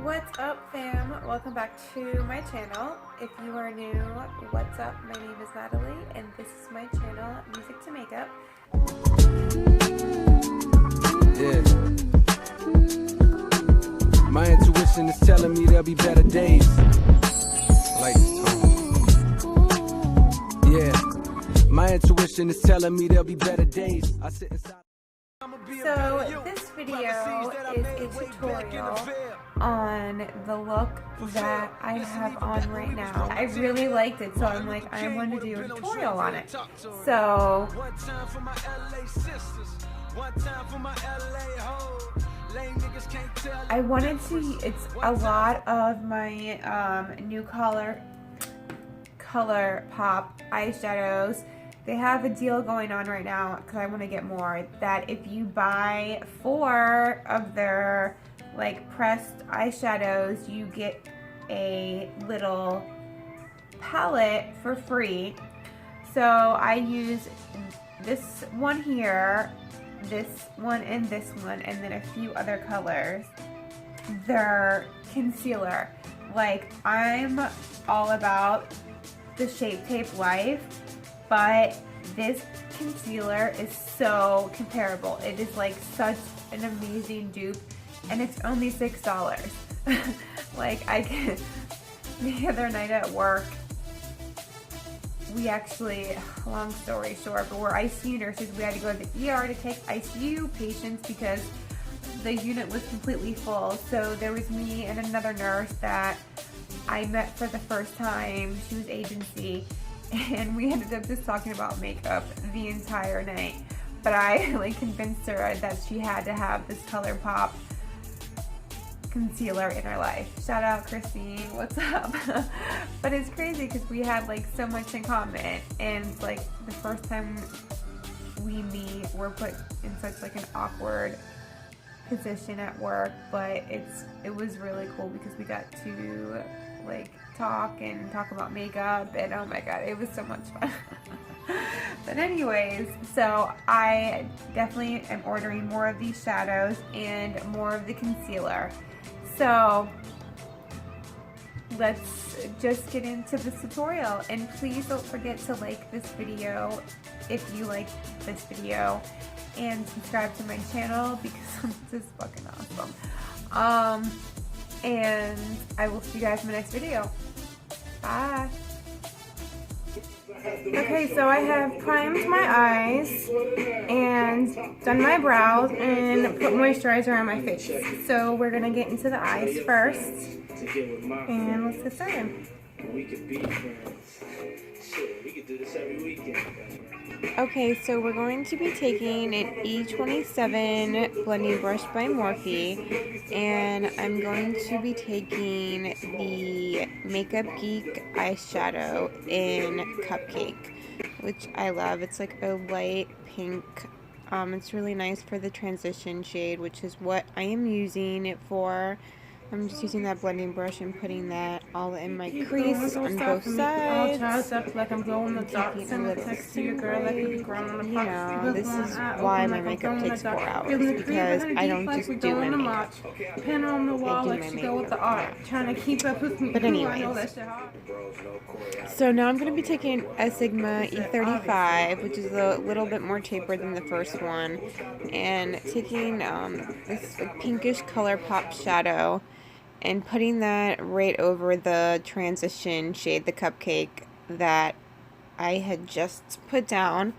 What's up, fam? Welcome back to my channel. If you are new, what's up? My name is Natalie and this is my channel, Music to Makeup. Yeah. My intuition is telling me there'll be better days. I like this tone. Yeah. My intuition is telling me there'll be better days. I sit inside. So this video is a tutorial on the look that I have on right now. I really liked it, so I'm like, I want to do a tutorial on it. So I wanted to, it's a lot of my new color pop eyeshadows. They have a deal going on right now because I want to get more, that if you buy 4 of their like pressed eyeshadows, you get a little palette for free. So I use this one here, this one, and this one, and then a few other colors. Their concealer, like, I'm all about the Shape Tape Life, but this concealer is so comparable. It is like such an amazing dupe, and it's only $6. Like, the other night at work, we actually, long story short, but we're ICU nurses. We had to go to the ER to take ICU patients because the unit was completely full. So there was me and another nurse that I met for the first time. She was agency. And we ended up just talking about makeup the entire night. But I like convinced her that she had to have this ColourPop concealer in her life. Shout out Christine, what's up? But it's crazy because we had like so much in common, and like the first time we meet, we're put in such like an awkward position at work, but it was really cool because we got to like talk about makeup, and oh my god, it was so much fun. But anyways, so I definitely am ordering more of these shadows and more of the concealer. So let's just get into this tutorial, and please don't forget to like this video if you like this video, and subscribe to my channel because this is fucking awesome. And I will see you guys in my next video. Bye. Okay, so I have primed my eyes and done my brows and put moisturizer on my face. So we're gonna get into the eyes first, and let's get started. Okay, so we're going to be taking an E27 blending brush by Morphe, and I'm going to be taking the Makeup Geek eyeshadow in Cupcake, which I love. It's like a light pink. It's really nice for the transition shade, which is what I am using it for. I'm just using that blending brush and putting that all in my crease on both sides. Like I'm going to talk text to your girl like you know, this is why my makeup takes 4 hours, because I don't just do my makeup. Pin on the wall, like she go with the art, trying to keep up with me. But anyways, so now I'm going to be taking a Sigma E35, which is a little bit more tapered than the first one, and taking this like pinkish ColourPop shadow and putting that right over the transition shade, the Cupcake, that I had just put down.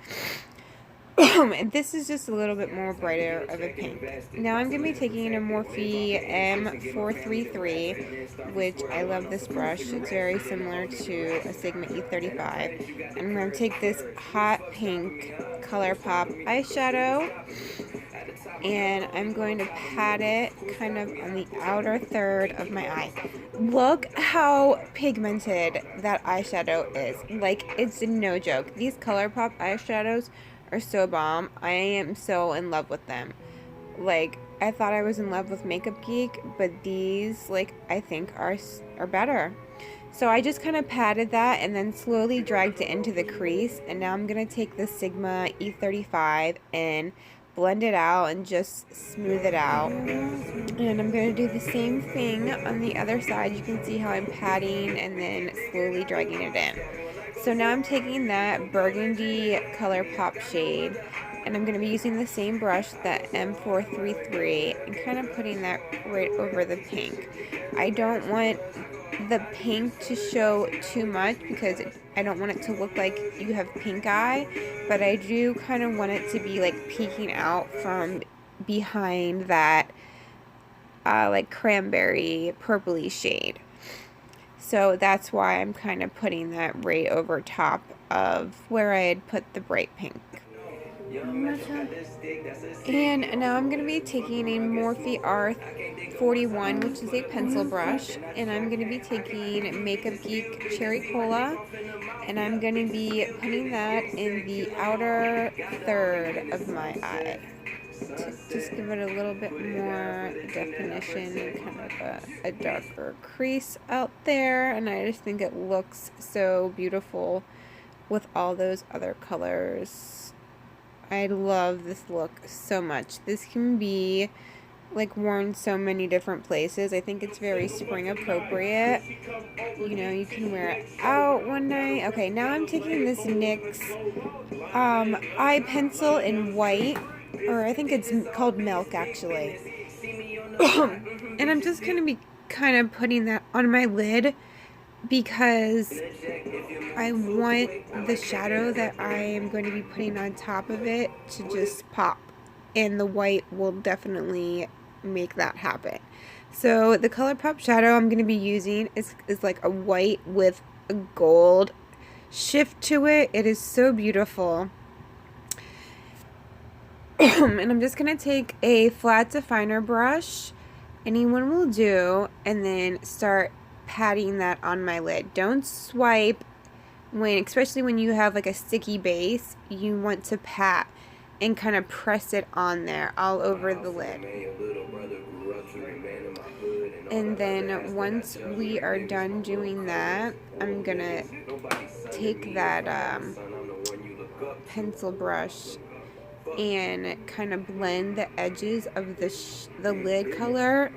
And this is just a little bit more brighter of a pink. Now I'm going to be taking a Morphe M433, which I love this brush. It's very similar to a Sigma E35. I'm going to take this hot pink ColourPop eyeshadow, and I'm going to pat it kind of on the outer third of my eye. Look how pigmented that eyeshadow is. Like, it's no joke. These ColourPop eyeshadows are so bomb. I am so in love with them. Like, I thought I was in love with Makeup Geek, but these, like, I think are better. So I just kind of patted that and then slowly dragged it into the crease, and now I'm going to take the Sigma E35 and blend it out and just smooth it out. And I'm going to do the same thing on the other side. You can see how I'm patting and then slowly dragging it in. So now I'm taking that burgundy ColourPop shade, and I'm going to be using the same brush, that M433, and kind of putting that right over the pink. I don't want the pink to show too much because I don't want it to look like you have pink eye, but I do kind of want it to be like peeking out from behind that like cranberry purpley shade. So that's why I'm kind of putting that right over top of where I had put the bright pink. And now I'm going to be taking a Morphe R41, which is a pencil brush, and I'm going to be taking Makeup Geek Cherry Cola, and I'm going to be putting that in the outer third of my eye to just give it a little bit more definition and kind of a darker crease out there. And I just think it looks so beautiful with all those other colors. I love this look so much. This can be like worn so many different places. I think it's very spring appropriate. You know, you can wear it out one night. Okay, now I'm taking this NYX eye pencil in white, or I think it's called Milk actually. And I'm just going to be kind of putting that on my lid because I want the shadow that I am going to be putting on top of it to just pop, and the white will definitely make that happen. So the ColourPop shadow I'm going to be using is like a white with a gold shift to it. It is so beautiful. And I'm just going to take a flat definer brush, anyone will do, and then start patting that on my lid. Don't swipe, especially when you have like a sticky base. You want to pat and kind of press it on there all over the lid. And then once we are done doing that, I'm gonna take that pencil brush and kind of blend the edges of the lid color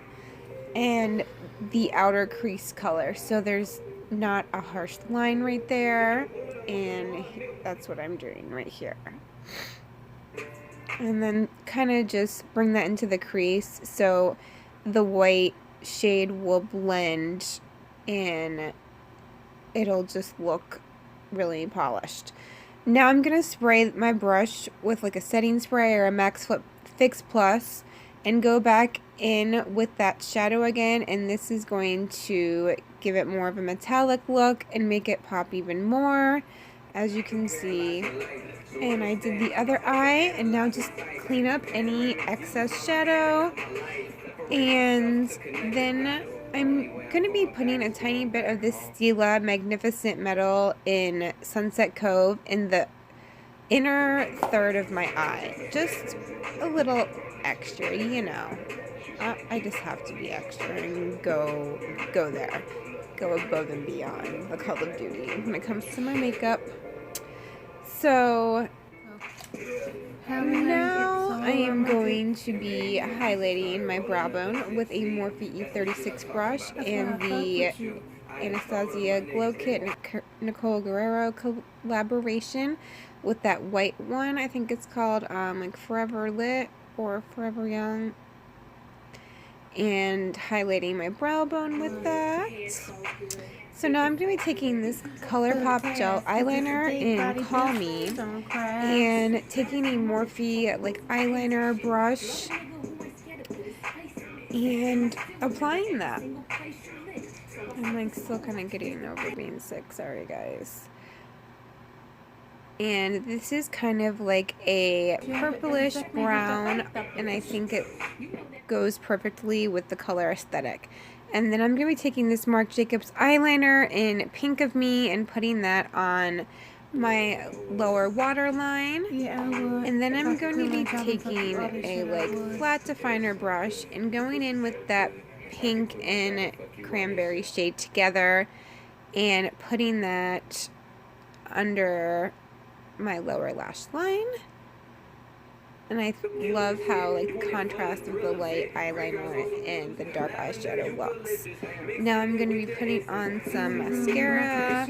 and the outer crease color, so there's not a harsh line right there, and that's what I'm doing right here. And then kind of just bring that into the crease so the white shade will blend and it'll just look really polished. Now I'm going to spray my brush with like a setting spray or a Max Fix Plus and go back in with that shadow again, and this is going to give it more of a metallic look and make it pop even more, as you can see. And I did the other eye, and now just clean up any excess shadow. And then I'm going to be putting a tiny bit of this Stila Magnificent Metal in Sunset Cove in the inner third of my eye. Just a little extra, you know. I just have to be extra and go there. Go above and beyond the Call of Duty when it comes to my makeup. So now I am going to be highlighting my brow bone with a Morphe E36 brush and the Anastasia Glow Kit Nicole Guerrero collaboration with that white one. I think it's called like Forever Lit or Forever Young. And highlighting my brow bone with that. So now I'm going to be taking this ColourPop gel eyeliner in Call Me and taking a Morphe like eyeliner brush and applying that. I'm like still kind of getting over being sick, sorry guys. And this is kind of like a purplish brown, and I think it goes perfectly with the color aesthetic. And then I'm going to be taking this Marc Jacobs eyeliner in Pink of Me and putting that on my lower waterline. And then I'm going to be taking a like flat definer brush and going in with that pink and cranberry shade together and putting that under my lower lash line. And I love how like the contrast of the light eyeliner and the dark eyeshadow looks. Now I'm going to be putting on some mascara.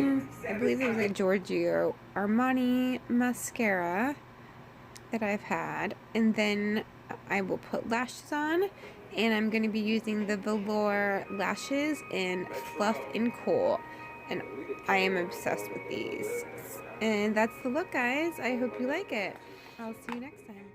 I believe it was a Giorgio Armani mascara that I've had. And then I will put lashes on. And I'm going to be using the Velour lashes in Fluff and Cool. And I am obsessed with these. And that's the look, guys. I hope you like it. I'll see you next time.